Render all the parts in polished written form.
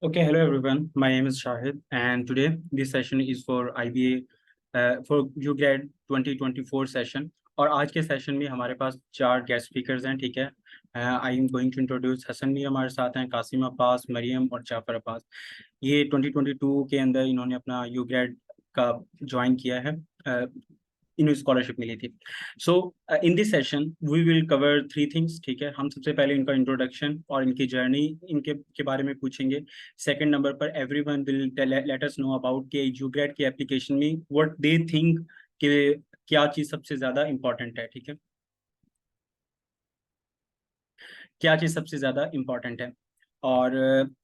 Okay, hello everyone. My name is Shahid, and today this session is for IBA for UGRad 2024 session. और आज के session में हमारे पास 4 guest speakers हैं, ठीक है। I am going to introduce Hasan भी हमारे साथ हैं, कासिम अब्बास, मरियम और जाफर अब्बास। ये 2022 के अंदर इन्होंने अपना UGRad का ज्वाइन किया है, इन्हें स्कॉलरशिप मिली थी। So in this session we will cover 3 things, ठीक है। हम सबसे पहले इनका इंट्रोडक्शन और इनकी जर्नी इनके के बारे में पूछेंगे। सेकंड नंबर पर everyone will let us know about के यूग्रेड की एप्लीकेशन में व्हाट दे थिंक कि क्या चीज़ सबसे ज़्यादा इम्पोर्टेंट है, ठीक है, क्या चीज़ सबसे ज़्यादा इम्पोर्टेंट है। और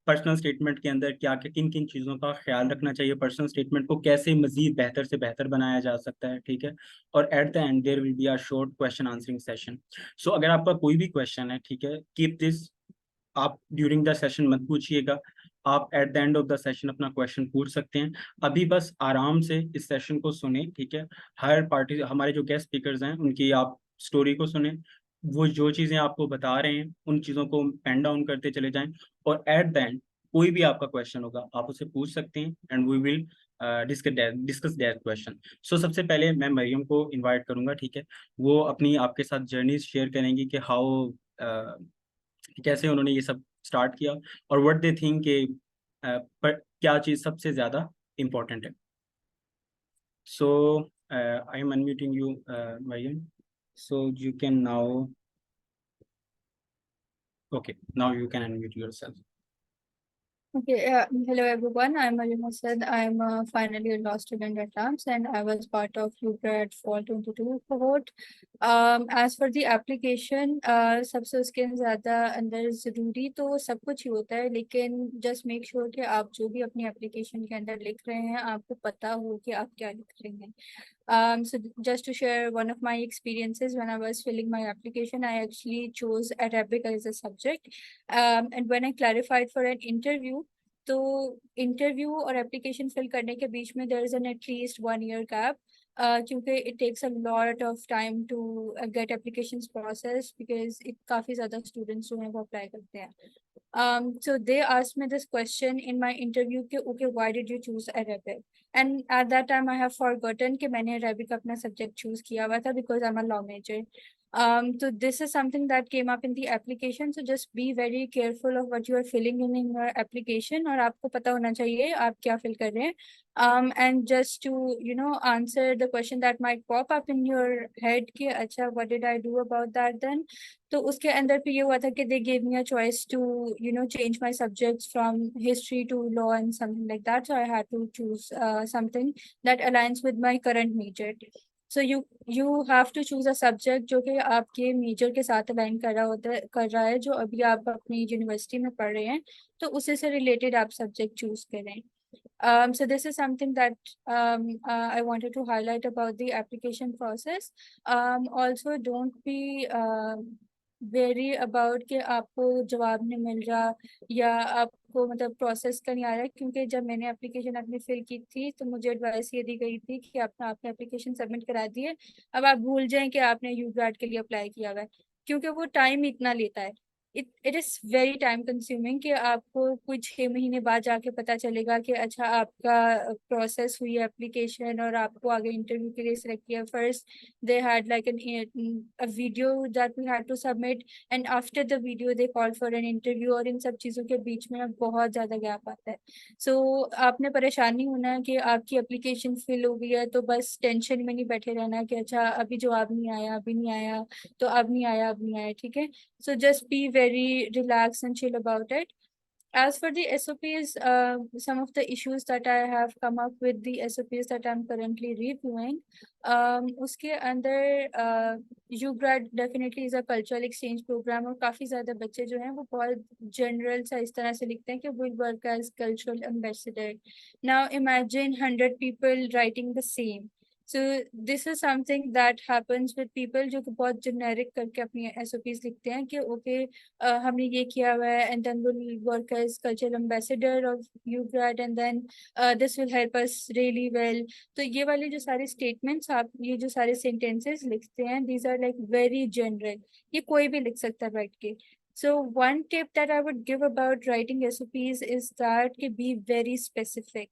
पर्सनल स्टेटमेंट के अंदर क्या किन किन चीज़ों का ख्याल रखना चाहिए, पर्सनल स्टेटमेंट को कैसे मजीद बेहतर से बेहतर बनाया जा सकता है, ठीक है। और at the end there will be a short question answering session. So अगर आपका कोई भी क्वेश्चन है, ठीक है, कीप दिस, आप ड्यूरिंग द सेशन मत पूछिएगा, आप at the end of the session अपना क्वेश्चन पूछ सकते हैं। अभी बस आराम से इस सेशन को सुने, ठीक है। हर पार्टी हमारे जो गेस्ट स्पीकर्स हैं उनकी आप स्टोरी को सुने, वो जो चीज़ें आपको बता रहे हैं उन चीज़ों को पेन डाउन करते चले जाएं, और एट द एंड कोई भी आपका क्वेश्चन होगा आप उसे पूछ सकते हैं, and we will discuss that question. So सबसे पहले मैं मरियम को इनवाइट करूंगा, ठीक है। वो अपनी आपके साथ जर्नी शेयर करेंगी कि हाउ कैसे उन्होंने ये सब स्टार्ट किया और व्हाट दे थिंक के पर क्या चीज़ सबसे ज़्यादा इम्पोर्टेंट है। So I am unmuting you Mariam, so you can now, okay, now you can unmute yourself. Okay, hello everyone. I'm Ali Hussain. I'm a final year law student at AMS and I was part of UGRAD Fall 22 cohort. As for the application, सबसे उसके ज़्यादा अंदर ज़रूरी तो सब कुछ ही होता है, लेकिन just make sure कि आप जो भी अपनी application के अंदर लिख रहे हैं आपको पता हो कि आप क्या लिख रहे हैं. So just to share one of my experiences, when I was filling my application, I actually chose Arabic as a subject. And when I clarified for an interview, तो इंटरव्यू और एप्लीकेशन फिल करने के बीच में there is an at least 1 year gap, क्योंकि it takes a lot of time to get applications process, because काफ़ी ज़्यादा students जो हैं वो अप्लाई करते हैं. So they asked me this question in my interview कि okay, why did you choose Arabic? And at that time I have forgotten कि मैंने Arabic अपना subject choose किया हुआ था because I'm a law major. So this is something that came up in the application. So just be very careful of what you are filling in your application, और आपको पता होना चाहिए आप क्या fill कर रहे हैं. And just to answer the question that might pop up in your head कि अच्छा what did I do about that then, तो उसके अंदर फिर ये हुआ था कि they gave me a choice to change my subjects from history to law and something like that, so I had to choose something that aligns with my current major. So you have to choose a subject जो कि आपके major के साथ align कर रहा है जो अभी आप अपनी यूनिवर्सिटी में पढ़ रहे हैं, तो उसी से रिलेटेड आप सब्जेक्ट चूज करें. So this is something that I wanted to highlight about the application process. Also don't be very about कि आपको जवाब नहीं मिल रहा या आपको मतलब प्रोसेस का नहीं आ रहा, क्योंकि जब मैंने एप्लीकेशन अपनी फिल की थी तो मुझे एडवाइस ये दी गई थी कि आपने एप्लीकेशन सबमिट करा दी है, अब आप भूल जाएं कि आपने यूग्रैड के लिए अप्लाई किया हुआ है, क्योंकि वो टाइम इतना लेता है. It is very time consuming कि आपको कुछ 6 महीने बाद जाके पता चलेगा कि अच्छा आपका प्रोसेस हुई है एप्लीकेशन और आपको आगे इंटरव्यू के लिए सिलेक्ट किया. First they had like a video that we had to submit, and after the video they called for an interview, और इन सब चीज़ों के बीच में बहुत ज़्यादा गैप आता है. सो आपने परेशान नहीं होना कि आपकी एप्लीकेशन फिल हो गई है तो बस टेंशन में नहीं बैठे रहना कि अच्छा अभी जवाब नहीं आया, अभी नहीं आया, तो अब नहीं आया, अब नहीं आया, ठीक है. So just be very relaxed and chill about it. As for the SOPs, some of the issues that I have come up with the SOPs that I'm currently reviewing, उसके अंदर UGRAD definitely is a cultural exchange program, और काफ़ी ज़्यादा बच्चे जो हैं वो बहुत जनरल सा इस तरह से लिखते हैं कि will work as cultural ambassador. Now imagine 100 people writing the same. So this is something that happens with people जो कि बहुत जेनेरिक करके अपनी SOPs लिखते हैं कि ओके हमने ये किया हुआ है and then we'll work as cultural ambassador of UGRAD and then this will help us really well. तो ये वाले जो सारे statements आप ये जो सारे sentences लिखते हैं, these are like very general, ये कोई भी लिख सकता है बैठ के. So one tip that I would give about writing SOPs is that कि be very specific.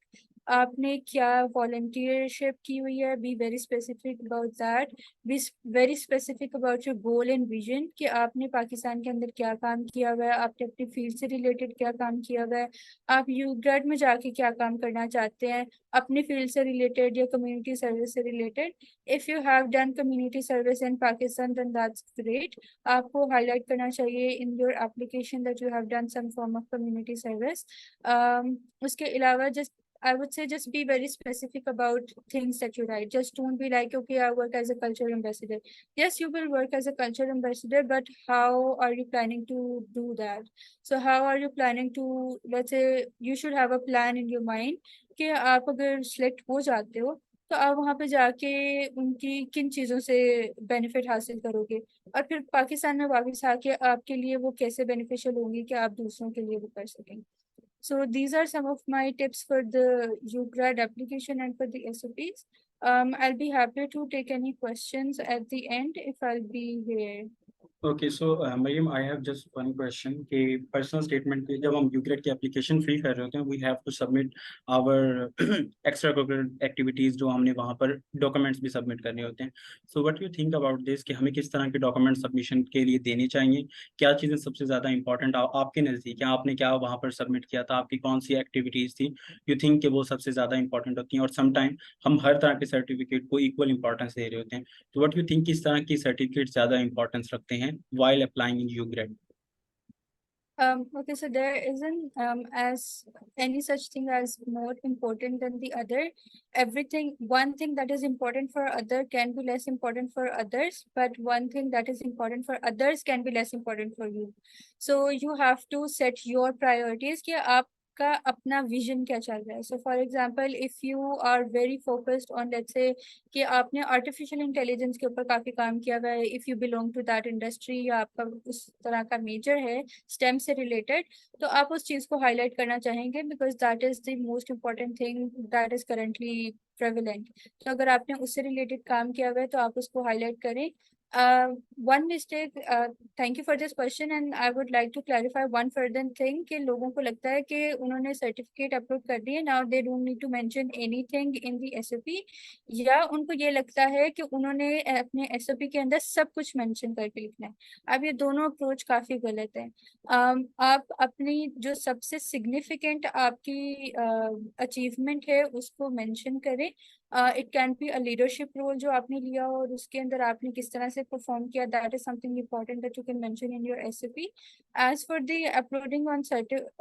आपने क्या volunteership की हुई है, be very specific about that. Be very specific about your goal and vision कि आपने पाकिस्तान के अंदर क्या काम किया हुआ है, आपने अपनी फील्ड से रिलेटेड क्या काम किया हुआ है, आप UGRAD में जाके क्या काम करना चाहते हैं, अपनी फील्ड से रिलेटेड या कम्युनिटी सर्विस से related. If you have done community service in Pakistan, then that's great. आपको हाईलाइट करना चाहिए in your application that you have done some form of community service. उसके अलावा just I would say just be very specific about things that you write. Just don't be like, okay, I work as a culture ambassador. Yes, you will work as a culture ambassador, but how are you planning to do that? So how are you planning to, let's say, you should have a plan in your mind कि आप अगर select हो जाते हो तो आप वहाँ पे जाके उनकी किन चीज़ों से बेनिफिट हासिल करोगे और फिर पाकिस्तान में वापस आके आपके लिए वो कैसे बेनिफिशियल होंगी कि आप दूसरों के लिए वो कर सकें. So these are some of my tips for the UGRAD application and for the SOPs. I'll be happy to take any questions at the end if I'll be here. Okay so Maryam I have just one question कि personal statement के जब हम यूग्रेड की application fill कर रहे होते हैं we have to submit our extracurricular activities जो हमने वहाँ पर डॉक्यूमेंट्स भी सबमिट करने होते हैं. So what you think about this कि हमें किस तरह के डॉक्यूमेंट सबमिशन के लिए देने चाहिए, क्या चीज़ें सबसे ज़्यादा इंपॉर्टेंट आपके नज़दीक हैं, आपने क्या वहाँ पर सबमिट किया था, आपकी कौन सी एक्टिविटीज़ थी यू थिंक कि वो सबसे ज़्यादा इंपॉर्टेंट होती हैं. और समटाइम हम हर तरह के सर्टिफिकेट को इक्वल इंपॉर्टेंस दे रहे होते हैं. तो व्हाट यू थिंक किस तरह की सर्टिफिकेट ज़्यादा इंपॉर्टेंस रखते हैं while applying in UGRAD? Okay, so there isn't as any such thing as more important than the other. Everything, one thing that is important for other can be less important for others, but one thing that is important for others can be less important for you. So you have to set your priorities कि आपका अपना vision क्या चल रहा है. So for example, if you are very focused on, let's say, कि आपने artificial intelligence के ऊपर काफी काम किया हुआ है, if you belong to that industry या आपका उस तरह का मेजर है स्टेम से रिलेटेड, तो आप उस चीज को हाईलाइट करना चाहेंगे because that is the most important thing that is currently prevalent. तो अगर आपने उससे रिलेटेड काम किया हुआ है तो आप उसको हाईलाइट करें. One mistake, thank you for this question and I would like to clarify one further thing कि लोगों को लगता है कि उन्होंने सर्टिफिकेट अपलोड कर दिए, now they don't need to mention anything in the SOP, या उनको ये लगता है कि उन्होंने अपने SOP के अंदर सब कुछ मेंशन करके लिखना है. अब ये दोनों अप्रोच काफी गलत है. आप अपनी जो सबसे सिग्निफिकेंट आपकी अचीवमेंट है उसको मेंशन करें. It can be a leadership role जो आपने लिया और उसके अंदर आपने किस तरह से परफॉर्म किया, that is something important that you can mention in your SOP. As for the uploading on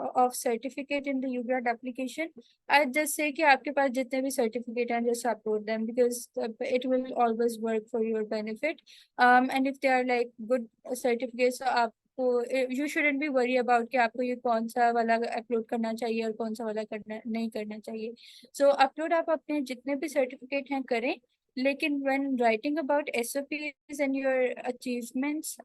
of certificate in the UGRAD application, I just say कि आपके पास जितने भी सर्टिफिकेट हैं just upload them because it will always work for your benefit. And if they are like good certificates, आप you shouldn't be worry about कि आपको ये कौन सा वाला अपलोड करना चाहिए और कौन सा वाला करना नहीं करना चाहिए. सो अपलोड आप अपने जितने भी सर्टिफिकेट हैं करें, लेकिन when writing about SOPs and your achievements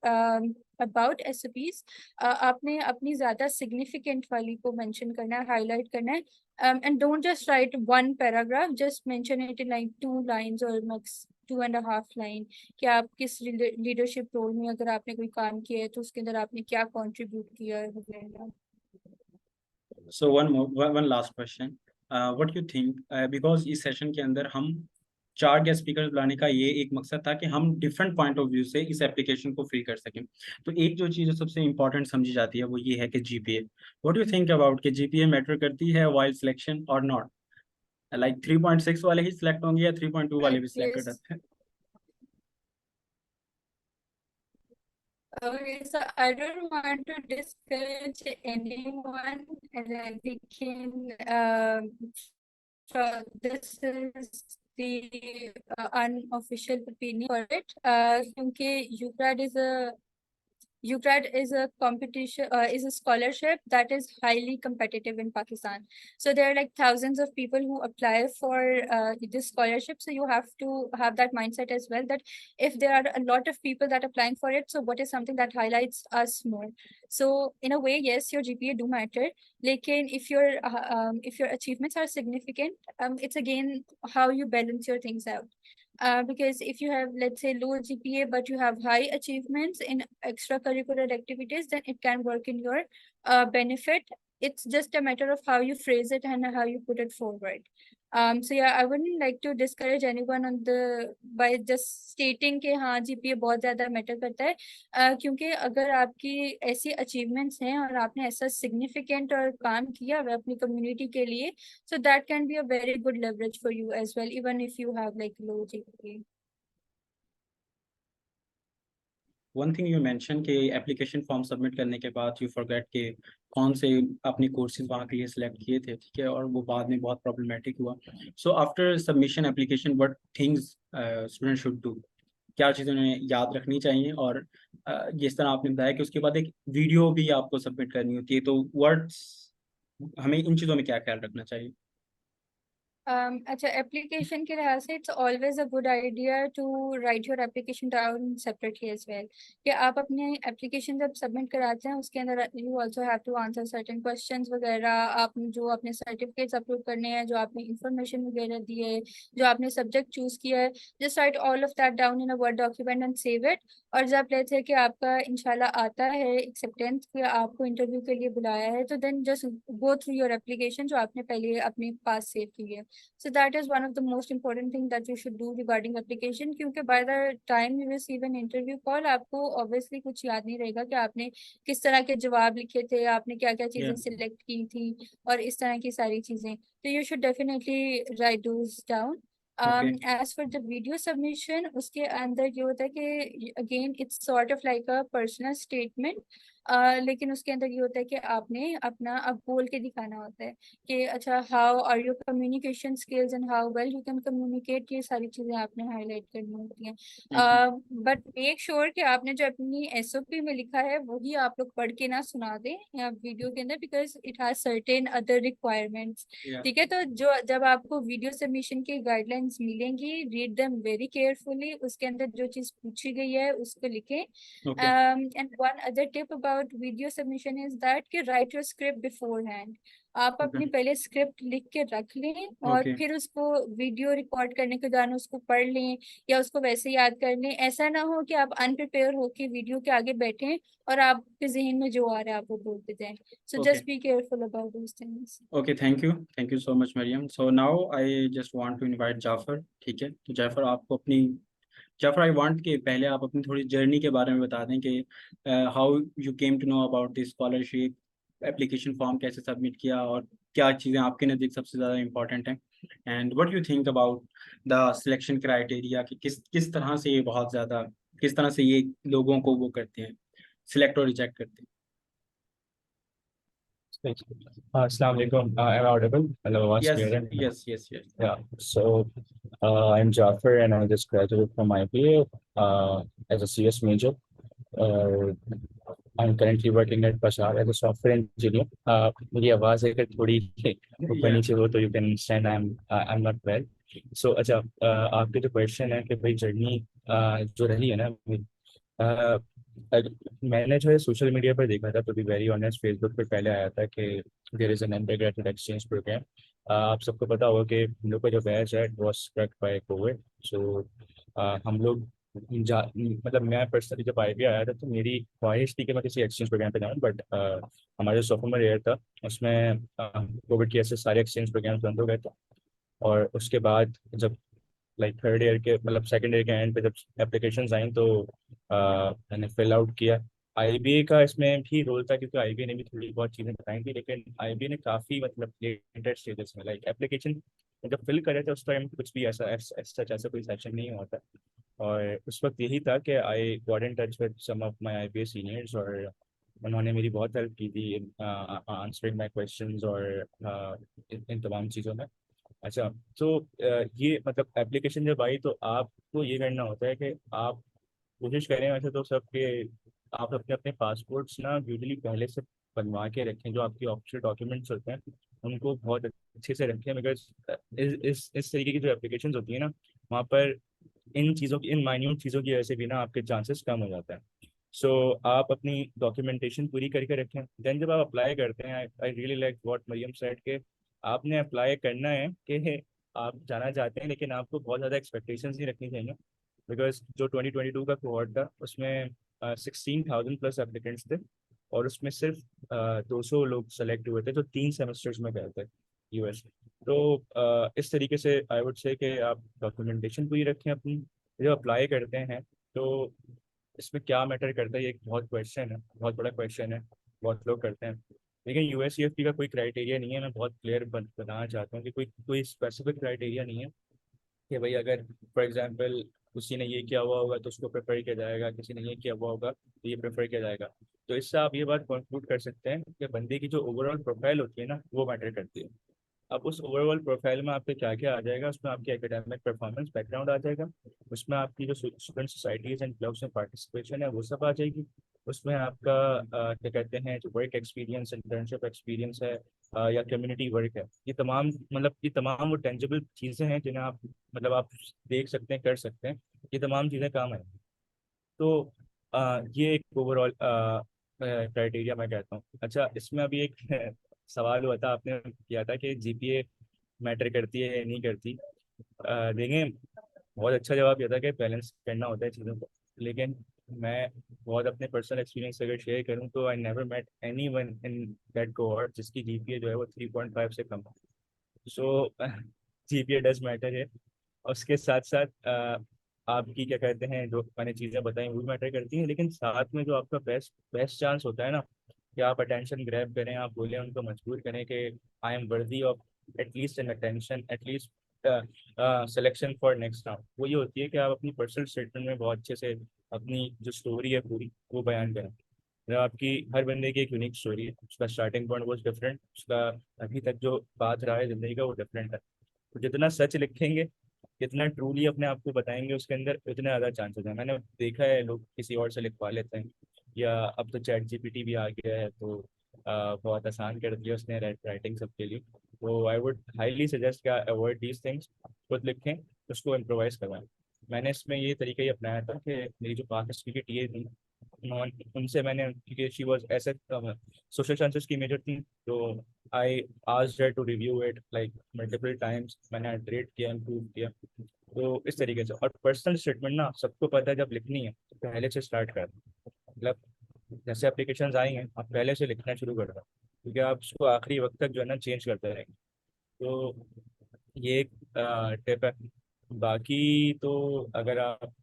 about SOPs, आपने अपनी ज़्यादा significant वाली को mention करना है, highlight करना है. And don't just write one paragraph, just mention it in like 2 lines or max 2.5 line कि आप किस लीडरशिप रोल में अगर आपने कोई काम किया है तो उसके अंदर आपने क्या कंट्रीब्यूट किया है वगैरह. So one last question. What you think? Because इस सेशन के अंदर हम 4 गेस्ट स्पीकर बुलाने का ये एक मकसद था कि हम डिफरेंट पॉइंट ऑफ व्यू से इस एप्लीकेशन को फ्री कर सकें. तो एक जो चीज़ सबसे इंपॉर्टेंट समझी जाती है वो ये है कि GPA. What you think about कि GPA मैटर करती है वाइल सिलेक्शन और नॉट? लाइक 3.6 वाले ही सिलेक्ट होंगे या 3.2 वाले भी सिलेक्ट कर Yes. सकते हैं? Okay, so I don't want to discourage anyone, and we can, so this is the unofficial opinion for it. क्योंकि UGRAD is a competition, is a scholarship that is highly competitive in Pakistan. So there are like thousands of people who apply for this scholarship. So you have to have that mindset as well, that if there are a lot of people that are applying for it, so what is something that highlights us more? So in a way, yes, your GPA do matter. Lekin if your achievements are significant, it's again how you balance your things out. Because if you have, let's say, low GPA but you have high achievements in extracurricular activities, then it can work in your benefit. It's just a matter of how you phrase it and how you put it forward. So yeah, I wouldn't like to discourage anyone on the by just stating कि हाँ GPA बहुत ज़्यादा matter करता है, क्योंकि अगर आपकी ऐसी अचीवमेंट्स हैं और आपने ऐसा सिग्निफिकेंट और काम किया हुआ अपनी कम्युनिटी के लिए, so that can be a very good leverage for you as well, even if you have like low GPA. One thing you mention कि एप्लीकेशन फॉर्म सबमिट करने के बाद यू फॉरगेट के कौन से अपने कोर्सेज वहाँ के लिए सिलेक्ट किए थे, ठीक है, और वो बाद में बहुत प्रॉब्लमेटिक हुआ. So after submission application what things student should do, क्या चीज़ें उन्हें याद रखनी चाहिए, और जिस तरह आपने बताया कि उसके बाद एक वीडियो भी आपको सबमिट करनी होती है, तो वर्ड्स हमें इन चीज़ों में क्या ख्याल रखना चाहिए? अच्छा, एप्लीकेशन के लिहाज से it's always a good idea to write your application down separately as well, कि आप अपने एप्लीकेशन जब सबमिट कराते हैं उसके अंदर you also have to answer certain questions वगैरह, आप जो अपने सर्टिफिकेट्स अपलोड करने हैं, जो आपने इंफॉर्मेशन वगैरह दी है, जो आपने सब्जेक्ट चूज किया है, just right all of that down in a word document and save it. और जब लेट्स से कि आपका इंशाल्लाह आता है एक्सेप्टेंस कि आपको इंटरव्यू के लिए बुलाया है, तो then just go through your application जो आपने पहले अपने पास सेव की है. So that is one of the most important thing that you should do regarding application, क्योंकि by the time you receive an interview call आपको obviously कुछ याद नहीं रहेगा कि आपने किस तरह के जवाब लिखे थे, आपने क्या क्या चीजें Yeah. सिलेक्ट की थी और इस तरह की सारी चीजें. तो you should definitely write those down. Okay. As for the video submission, उसके अंदर ये होता है कि again it's sort of like a personal statement. लेकिन उसके अंदर ये होता है कि आपने अपना अब बोल के दिखाना होता है कि अच्छा how are your communication skills and how well you can communicate, ये सारी चीजें आपने हाईलाइट करनी होती हैं. बट मेक श्योर कि आपने जो अपनी एसओपी में लिखा है वही आप लोग पढ़ के ना सुना दें या वीडियो के अंदर, because it has certain other requirements. Yeah. ठीक है, तो जो जब आपको वीडियो सबमिशन की गाइडलाइंस मिलेंगी, रीड देम वेरी केयरफुली, उसके अंदर जो चीज पूछी गई है उसको लिखें. Okay. And one other tip about video submission is that कि write your script beforehand. आप अपनी Okay. पहले स्क्रिप्ट लिख के रख लें और Okay. फिर उसको वीडियो रिकॉर्ड करने के दौरान उसको पढ़ लें या उसको वैसे याद कर लें. ऐसा ना हो कि आप अनप्रिपेयर होके वीडियो के आगे बैठें और आपके जहन में जो आ रहा है आप वो बोलते जाएं. सो Okay. Just be careful about those things. Okay, thank you so much, Mariam. So now I just want to invite Jafar. ठीक है, तो जाफर आपको अपनी जाफर आई वांट कि पहले आप अपनी थोड़ी जर्नी के बारे में बता दें कि how you came to know about this scholarship, application form कैसे सबमिट किया, और क्या चीज़ें आपके नज़दीक सबसे ज़्यादा इंपॉर्टेंट हैं, and what you think about the selection criteria कि किस तरह से ये बहुत ज़्यादा, किस तरह से ये लोगों को वो करते हैं, सिलेक्ट और रिजेक्ट करते हैं. Assalamu alaikum. Am I audible? Hello, once Yes, clear. yes, yes, yes. Yeah. So, I'm Jafar, and I just graduated from IPA as a CS major. Uh, I'm currently working at Bashar as a software engineer. मेरी आवाज़ अगर थोड़ी ऊपर नीचे हो तो you can understand I'm not well. So अच्छा, आपके जो क्वेश्चन है कि भाई जर्नी जो रही है ना, मैंने जो है सोशल मीडिया पर देखा था, तो बी वेरी ऑनेस्ट, फेसबुक पर पहले आया था कि there is an undergraduate exchange program. आप सबको पता होगा कि हम लोग का जो बैच है वाज स्ट्रक बाय कोविड. सो हम लोग मतलब मैं पर्सनली जब आई आया था तो मेरी ख्वाहिश थी कि मैं किसी एक्सचेंज प्रोग्राम पे जाऊँ, बट हमारा जो सोफोमर ईयर था उसमें कोविड की वजह से सारे एक्सचेंज प्रोग्राम बंद हो गए थे. और उसके बाद जब लाइक थर्ड ईयर के मतलब सेकंड ईयर के एंड पे जब एप्लीकेशंस आई तो मैंने फिल आउट किया. आईबीए का इसमें भी रोल था क्योंकि आईबीए ने भी थोड़ी बहुत चीज़ें बताई थी, लेकिन आईबीए ने काफ़ी मतलब लेटेड स्टेजेस में लाइक एप्लीकेशन जब फिल करे थे उस टाइम कुछ भी ऐसा कोई सेशन नहीं हुआ था. और उस वक्त यही था कि I got in touch with some of my IBA seniors, और उन्होंने मेरी बहुत हेल्प की थी आंसरिंग माय क्वेश्चंस और इन तमाम चीज़ों में. अच्छा, तो ये मतलब एप्लीकेशन जब आई तो आपको ये करना होता है कि आप कोशिश करें, वैसे तो सबके आप अपने अपने पासपोर्ट्स ना यूजली पहले से बनवा के रखें. जो आपके ऑफिशियल डॉक्यूमेंट्स होते हैं उनको बहुत अच्छे से रखें, बिकॉज इस तरीके की जो एप्लीकेशंस होती है ना, वहाँ पर इन माइन्यूट चीज़ों की वजह से भी ना आपके चांसेस कम हो जाते हैं. सो आप अपनी डॉक्यूमेंटेशन पूरी करके रखें. देन जब आप अप्लाई करते हैं, I really like what Maryam said के आपने अप्लाई करना है कि आप जाना चाहते हैं, लेकिन आपको बहुत ज़्यादा एक्सपेक्टेशंस नहीं रखनी चाहिए, बिकॉज जो 2022 का कोहॉर्ट था उसमें 16,000 प्लस एप्लीकेंट्स थे, और उसमें सिर्फ 200 लोग सेलेक्ट हुए थे जो 3 सेमेस्टर्स में गए थे यूएस। तो इस तरीके से आई वुड से कि आप डॉक्यूमेंटेशन पूरी रखें अपनी, जब अप्लाई करते हैं। तो इसमें क्या मैटर करता है, ये एक बहुत क्वेश्चन है, बहुत बड़ा क्वेश्चन है, बहुत लोग करते हैं। लेकिन यूएससीएफपी का कोई क्राइटेरिया नहीं है, मैं बहुत क्लियर बताना चाहता हूँ कि कोई कोई स्पेसिफिक क्राइटेरिया नहीं है कि भाई अगर फॉर एग्जांपल किसी ने ये किया हुआ होगा तो उसको प्रेफर किया जाएगा, किसी ने ये किया हुआ होगा तो ये प्रेफर किया जाएगा। तो इससे आप ये बात कंक्लूड कर सकते हैं कि बंदे की जो ओवरऑल प्रोफाइल होती है ना, वो मैटर करती है। अब उस ओवरऑल प्रोफाइल में आपके क्या क्या आ जाएगा, उसमें आपकी एकेडमिक परफॉर्मेंस बैकग्राउंड आ जाएगा, उसमें आपकी जो स्टूडेंट सोसाइटीज एंड क्लब्स में पार्टिसिपेशन है वो सब आ जाएगी, उसमें आपका क्या कहते हैं जो वर्क एक्सपीरियंस, इंटर्नशिप एक्सपीरियंस है, या कम्युनिटी वर्क है, ये तमाम मतलब ये तमाम वो टेंजिबल चीज़ें हैं जिन्हें आप मतलब आप देख सकते हैं, कर सकते हैं, ये तमाम चीज़ें काम आएंगी। तो ये एक ओवरऑल क्राइटेरिया मैं कहता हूँ। अच्छा, इसमें अभी एक सवाल हुआ था, आपने किया था कि जीपीए मैटर करती है या नहीं करती। देखें, बहुत अच्छा जवाब दिया था कि बैलेंस करना होता है चीज़ों को, लेकिन मैं बहुत अपने पर्सनल एक्सपीरियंस अगर शेयर करूँ तो I never met anyone in that cohort जिसकी जीपीए जो है वो 3.5 से कम है। सो जीपीए डज मैटर है। उसके साथ साथ आपकी क्या कहते हैं जो मैंने चीज़ें बताई वो भी मैटर करती हैं, लेकिन साथ में जो आपका बेस्ट बेस्ट चांस होता है ना कि आप अटेंशन ग्रैब करें, आप बोलें उनको मजबूर करें कि I am worthy of at least N attention, at least selection for next round, वो ये होती है कि आप अपनी पर्सनल स्टेटमेंट में बहुत अच्छे से अपनी जो स्टोरी है पूरी वो बयान करें। मतलब आपकी हर बंदे की एक यूनिक स्टोरी है, उसका स्टार्टिंग पॉइंट वो डिफरेंट, उसका अभी तक जो बात रहा है जिंदगी का वो डिफरेंट है। तो जितना सच लिखेंगे, जितना ट्रूली अपने आप को बताएंगे उसके अंदर, उतने ज़्यादा चांसेस हैं। मैंने देखा है लोग किसी और से लिखवा लेते हैं, या अब तो चैट जीपीटी भी आ गया है तो बहुत आसान कर दिया उसने राइटिंग सबके लिए। तो आई वुड हाईली सजेस्ट क्या अवॉइड दीज थिंग्स, खुद लिखें, उसको इम्प्रोवाइज करवाएं। मैंने इसमें ये तरीका ही अपनाया था कि मेरी जो पास हिस्ट्री की टीए थी, उनसे मैंने, क्योंकि शी वॉज ऐसे सोशल साइंसेस की मेजर थी, तो I asked her to review it like multiple times, मैंने रेट किया, इम्प्रूव किया। तो इस तरीके से, और पर्सनल स्टेटमेंट ना सबको पता है जब लिखनी है तो पहले से स्टार्ट कर, मतलब जैसे एप्लीकेशंस आई हैं आप पहले से लिखना शुरू कर दो, क्योंकि आप उसको आखिरी वक्त तक जो है ना चेंज करते रहेंगे। तो ये एक टिप है। बाकी तो अगर आप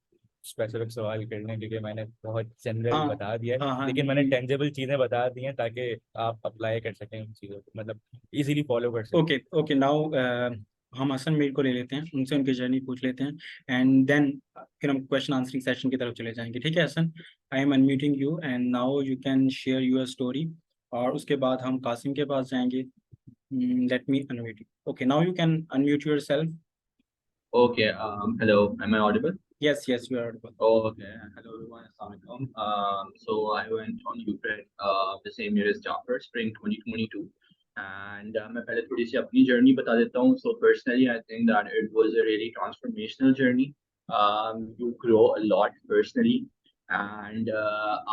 स्पेसिफिक सवाल करने, क्योंकि मैंने बहुत जनरल हाँ बता दिया है, हाँ हाँ लेकिन मैंने टेंजेबल चीज़ें बता दी हैं ताकि आप अप्लाई कर सकें उन चीज़ों को, मतलब इजीली फॉलो कर सकें। ओके ओके नाउ हम हसन मीर को ले लेते हैं, उनसे उनकी जर्नी पूछ लेते हैं, एंड देन फिर हम क्वेश्चन आंसरिंग सेशन की तरफ चले जाएंगे। ठीक है Hasan, I am unmuting you and now you can share your story, और उसके बाद हम कासिम के पास जाएंगे। Let me unmute you. Okay now you can unmute your self. Okay, hello, am I audible? Yes yes you are. Oh, okay. Hello everyone, Assalamualaikum. So I went on UGRAD the same year as Jaffer, spring 2022. And मैं पहले थोड़ी सी अपनी journey बता देता हूँ. So personally, I think that it was a really transformational journey. You grow a lot personally. And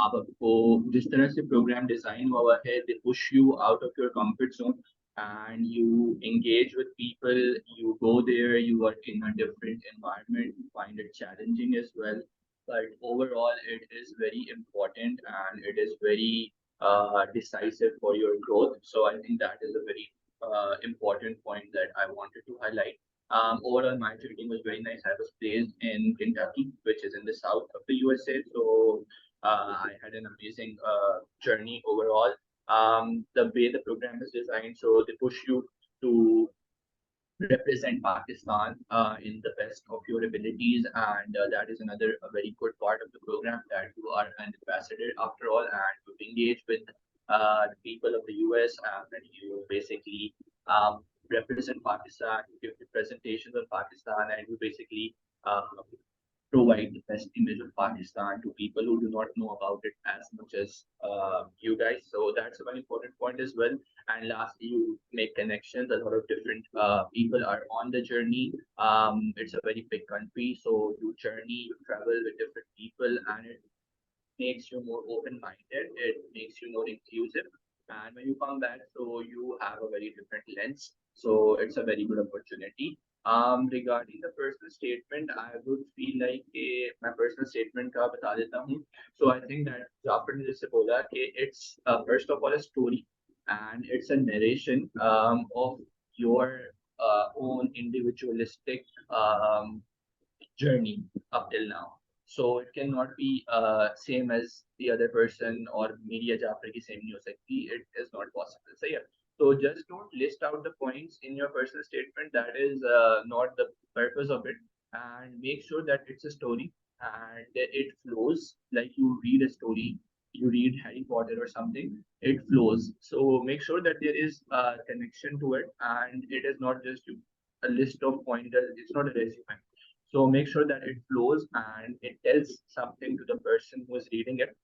आपको जिस तरह से प्रोग्राम डिजाइन हुआ है, they push you out of your comfort zone and you engage with people, you go there, you work in a different environment, you find it challenging as well. But overall, it is very important and it is very decisive for your growth. So I think that is a very important point that I wanted to highlight. Overall, my journey was very nice. I was placed in Kentucky, which is in the south of the USA. So I had an amazing journey overall. The way the program is designed, so they push you to represent Pakistan in the best of your abilities, and that is another a very good part of the program, that you are an ambassador after all, and you engage with the people of the US, and you basically represent Pakistan, you give presentations on Pakistan, and you basically provide the best image of Pakistan to people who do not know about it as much as you guys. So that's a very important point as well. And lastly, you make connections. A lot of different people are on the journey. It's a very big country, so you journey, you travel with different people, and it makes you more open-minded. It makes you more inclusive. And when you come back, so you have a very different lens. So it's a very good opportunity. Regarding the personal statement, I would feel like my personal statement का बता देता हूँ. So I think that Jafar ने जैसे बोला कि it's first of all a story and it's a narration of your own individualistic journey up till now. So it cannot be same as the other person or media Jafar ki same नहीं हो सकती. It is not possible. So yeah. So just don't list out the points in your personal statement. That is not the purpose of it. And make sure that it's a story and it flows like you read a story. You read Harry Potter or something. It flows. So make sure that there is a connection to it, and it is not just a list of pointers. It's not a resume. So make sure that it flows and it tells something to the person who is reading it.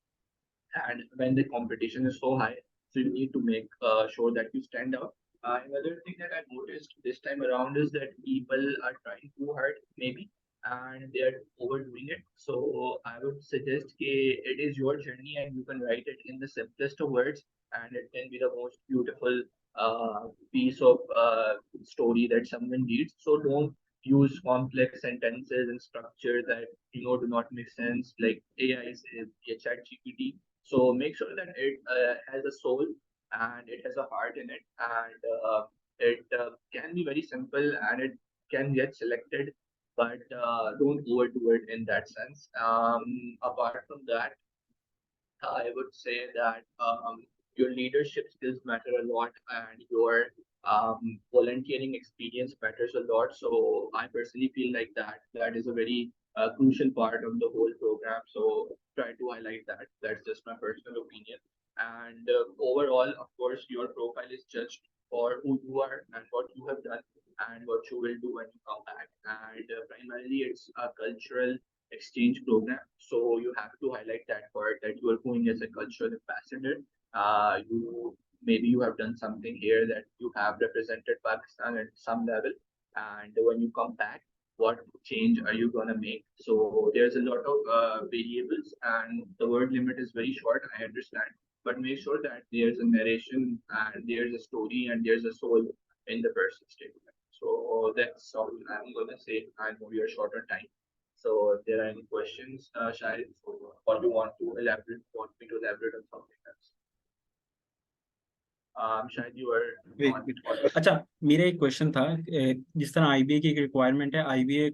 And when the competition is so high, so you need to make sure that you stand out. Another thing that I noticed this time around is that people are trying too hard, maybe, and they are overdoing it. So I would suggest it is your journey and you can write it in the simplest of words, and it can be the most beautiful piece of story that someone reads. So don't use complex sentences and structure that do not make sense, like AI is chat GPT. So make sure that it has a soul and it has a heart in it, and it can be very simple and it can get selected, but don't overdo it in that sense. Apart from that, I would say that your leadership skills matter a lot and your volunteering experience matters a lot. So I personally feel like that is a very crucial part of the whole program. So try to highlight that. That's just my personal opinion. And overall, of course, your profile is judged for who you are and what you have done and what you will do when you come back. And primarily, it's a cultural exchange program. So you have to highlight that part that you are going as a cultural ambassador. You have done something here that you have represented Pakistan at some level, and when you come back, what change are you gonna make? So there's a lot of variables, and the word limit is very short. I understand, but make sure that there's a narration and there's a story and there's a soul in the person's statement. So that's all I'm gonna say. I know you're short on time. So if there are any questions, Shahid, or you want me to elaborate on something else? Shahid, you were Wait. अच्छा, मेरा एक question था, जिस तरह IBA की एक requirement है, IBA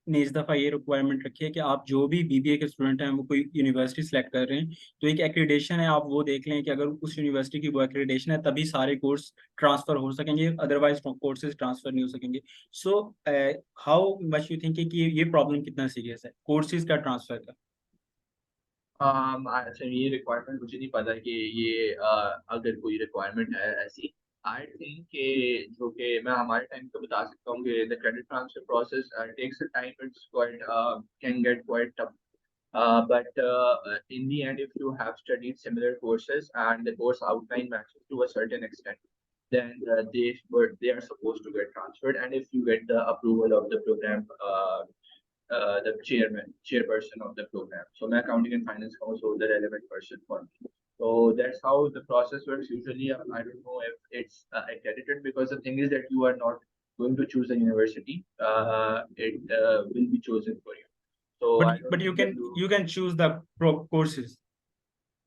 ने इस दफ़ा ये रिक्वायरमेंट रखी है कि आप जो भी बीबीए के स्टूडेंट हैं वो कोई यूनिवर्सिटी सेलेक्ट कर रहे हैं तो एक एक्रीडेशन है, आप वो देख लें कि अगर उस यूनिवर्सिटी की वो एक्रीडेशन है तभी सारे कोर्स ट्रांसफ़र हो सकेंगे, अदरवाइज कोर्सेज ट्रांसफ़र नहीं हो सकेंगे. So how much you think कि ये प्रॉब्लम कितना सीरियस है कोर्सेज का ट्रांसफ़र का? अच्छा, ये रिक्वायरमेंट मुझे नहीं पता कि ये अगर कोई रिक्वायरमेंट है ऐसी. आई थिंक कि जो कि मैं हमारे टाइम को बता सकता हूँ कि the credit transfer process takes a time. It's quite can get quite tough. But in the end, if you have studied similar courses and the course outline matches to a certain extent, then they are supposed to get transferred. And if you get the approval of the program, the chairperson of the program. So my accounting and finance is also the relevant person for me. So that's how the process works. Usually, I don't know if it's accredited, because the thing is that you are not going to choose a university. It will be chosen for you. So but you can choose the courses.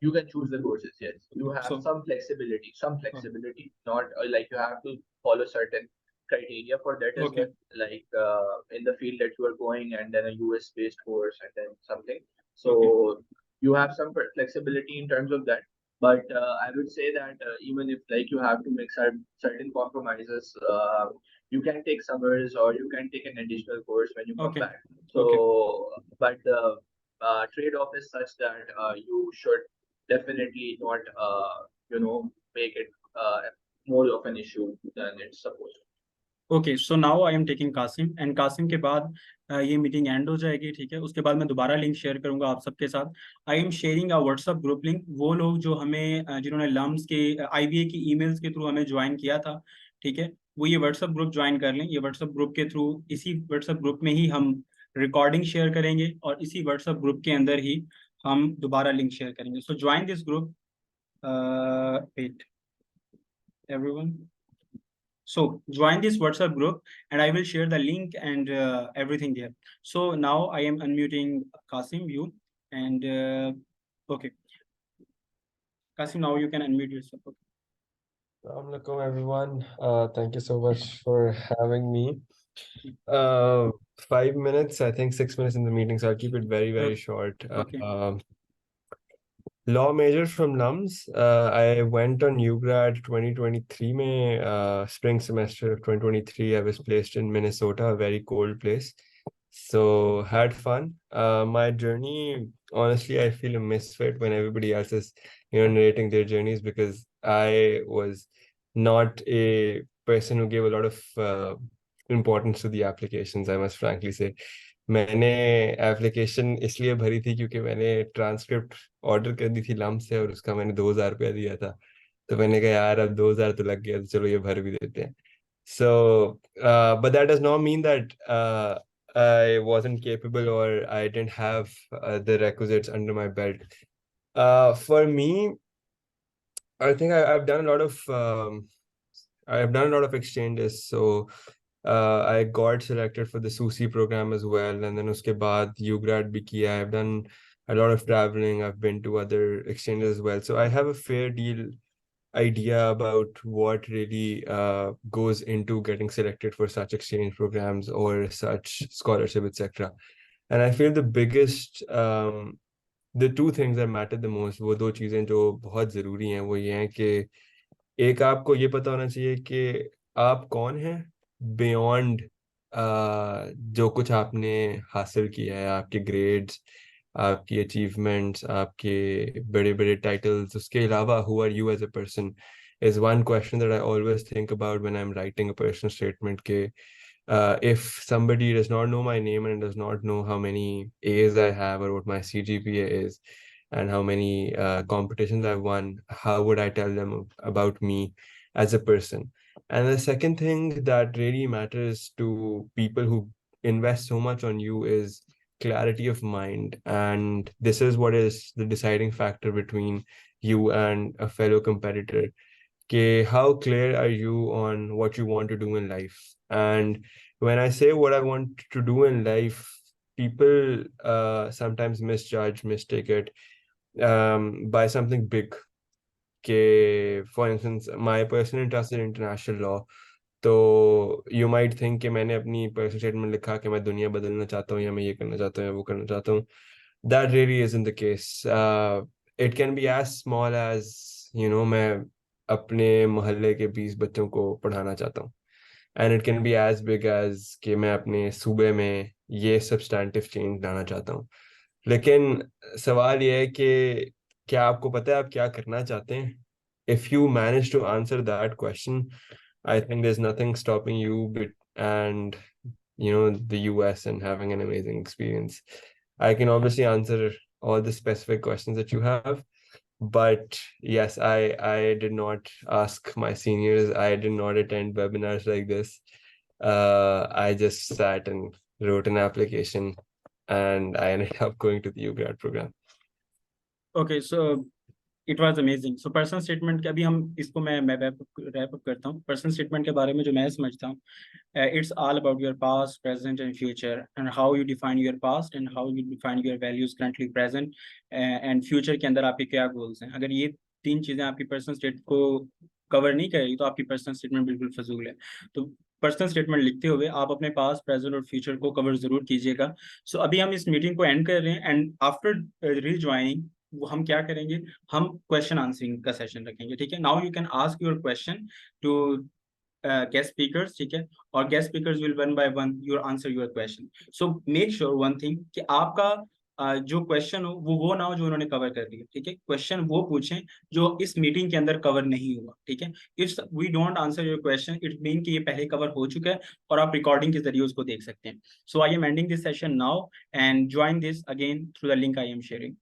You can choose the courses. Yes, you have So- some flexibility. Not like you have to follow certain criteria for that as Okay. well. Like in the field that you are going, and then a US based course, and then something. So you have some flexibility in terms of that. But I would say that even if like you have to make certain compromises, you can take summers or you can take an additional course when you come Okay. back. So, but the trade-off is such that you should definitely not, make it more of an issue than it's supposed to. Okay, so now I am taking Qasim, and Qasim के बाद ये meeting and हो जाएगी. ठीक है, उसके बाद मैं दोबारा लिंक शेयर करूंगा आप सबके साथ. आई am sharing a WhatsApp group link. वो लोग जो हमें जिन्होंने लम्स के आईबीए की ईमेल्स के थ्रू हमें ज्वाइन किया था, ठीक है, वो ये व्हाट्सएप ग्रुप ज्वाइन कर लें. ये व्हाट्सएप ग्रुप के थ्रू, इसी व्हाट्सएप ग्रुप में ही हम रिकॉर्डिंग शेयर करेंगे और इसी व्हाट्सएप ग्रुप के अंदर ही हम दोबारा लिंक शेयर करेंगे. So join this group. Wait, everyone? So join this WhatsApp group and I will share the link and everything there. So now I am unmuting Qasim, you, and okay. Qasim, now you can unmute yourself. Okay. Assalamu alaikum, everyone. Thank you so much for having me. 5 minutes, I think 6 minutes in the meeting, so I'll keep it very, very short. Okay. Law major from NUMS. I went on UGRad 2023 May, spring semester of 2023. I was placed in Minnesota, a very cold place. So had fun. My journey, honestly, I feel a misfit when everybody else is, narrating their journeys, because I was not a person who gave a lot of importance to the applications, I must frankly say. मैंने application इसलिए भरी थी क्योंकि मैंने transcript order कर दी थी lump से, और उसका मैंने 2,000 रुपया दिया था, तो मैंने कहा यार अब 2,000 तो लग गया, तो चलो ये भर भी देते हैं. So, but that does not mean that I wasn't capable or I didn't have the requisites under my belt. For me, I think I've done a lot of exchanges. So I got selected for the SUSI program as well, and then uske baad UGRad bhi kiya. I've done a lot of traveling. I've been to other exchanges as well. So I have a fair deal idea about what really goes into getting selected for such exchange programs or such scholarship, etc. And I feel the biggest, the two things that matter the most, वो दो चीजें जो बहुत जरूरी हैं, वो ये हैं कि एक आपको ये पता होना चाहिए कि आप कौन हैं बियॉन्ड जो कुछ आपने हासिल किया है, आपके ग्रेड्स, आपकी अचीवमेंट्स, आपके बड़े बड़े टाइटल्स, उसके अलावा who are you as a person is one question that I always think about when I'm writing a personal statement. के if somebody does not know my name and does not know how many A's I have or what my CGPA is and how many competitions I've won, how would I tell them about me as a person? And the second thing that really matters to people who invest so much on you is clarity of mind. And this is what is the deciding factor between you and a fellow competitor. Okay, how clear are you on what you want to do in life? And when I say what I want to do in life, people sometimes mistake it by something big. Okay, for instance, my personal interest in international law. तो you might think कि मैंने अपनी personal statement लिखा कि मैं दुनिया बदलना चाहता हूँ या मैं ये करना चाहता हूँ या वो करना चाहता हूँ. That really isn't the case. It can be as small as, मैं अपने मोहल्ले के 20 बच्चों को पढ़ाना चाहता हूँ. And it can be as big as कि मैं अपने सूबे में ये substantive change लाना चाहता हूँ. लेकिन सवाल ये है कि क्या आपको पता है आप क्या करना चाहते हैं? If you manage to answer that question, I think there's nothing stopping you and the US and having an amazing experience. I can obviously answer all the specific questions that you have, but yes, I did not ask my seniors. I did not attend webinars like this. I just sat and wrote an application, and I ended up going to the UGRad program. Okay, so it was amazing. So personal statement के अभी हम इसको मैं wrap up करता हूँ. Personal statement के बारे में जो मैं समझता हूँ, it's all about your past, present, and future, and how you define your past and how you define your values currently, present, and future के अंदर आपके क्या goals हैं. अगर ये तीन चीजें आपकी personal state को cover नहीं करेगी तो आपकी personal statement बिल्कुल फजूल है. तो पर्सनल स्टेटमेंट लिखते हुए आप अपने पास, प्रेजेंट और फ्यूचर को कवर जरूर कीजिएगा. सो अभी हम इस मीटिंग को एंड कर रहे हैं एंड आफ्टर रीजॉइनिंग वो हम क्या करेंगे, हम क्वेश्चन आंसरिंग का सेशन रखेंगे. ठीक है, now you can ask your question to guest speakers. ठीक है, और guest speakers will one by one your answer your question. So make sure one thing कि आपका जो क्वेश्चन हो वो ना हो जो उन्होंने कवर कर दिया. ठीक है, क्वेश्चन वो पूछें जो इस मीटिंग के अंदर कवर नहीं हुआ. ठीक है, if we don't answer your question it mean कि ये पहले कवर हो चुका है और आप रिकॉर्डिंग के जरिए उसको देख सकते हैं. So I am ending this session now and join this again through the link I am sharing.